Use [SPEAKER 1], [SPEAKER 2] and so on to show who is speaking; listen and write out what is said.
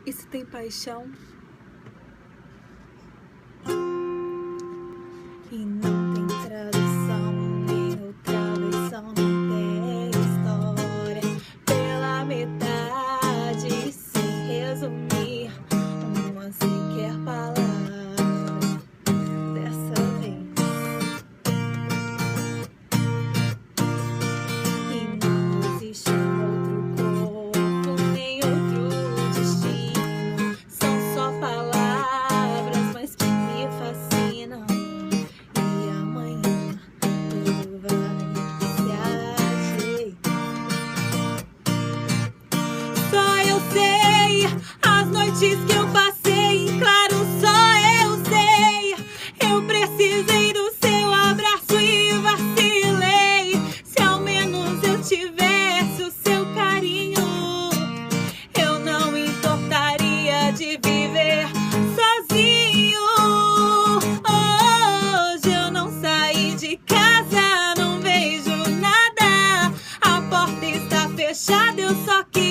[SPEAKER 1] E se tem paixão e não tem tradução, nem outra versão, não tem história pela metade, sem resumir uma sequer palavra dessa vez. E não existe outro corpo, nem outro destino. São só palavras, mas que me fascinam. E amanhã tudo vai se ajeitar. Só eu sei as noites que eu passei, claro, só eu sei. Eu precisei do seu abraço e vacilei. Se ao menos eu tivesse o seu carinho, eu não me importaria de viver sozinho. Hoje eu não saí de casa, não vejo nada. A porta está fechada, eu só queria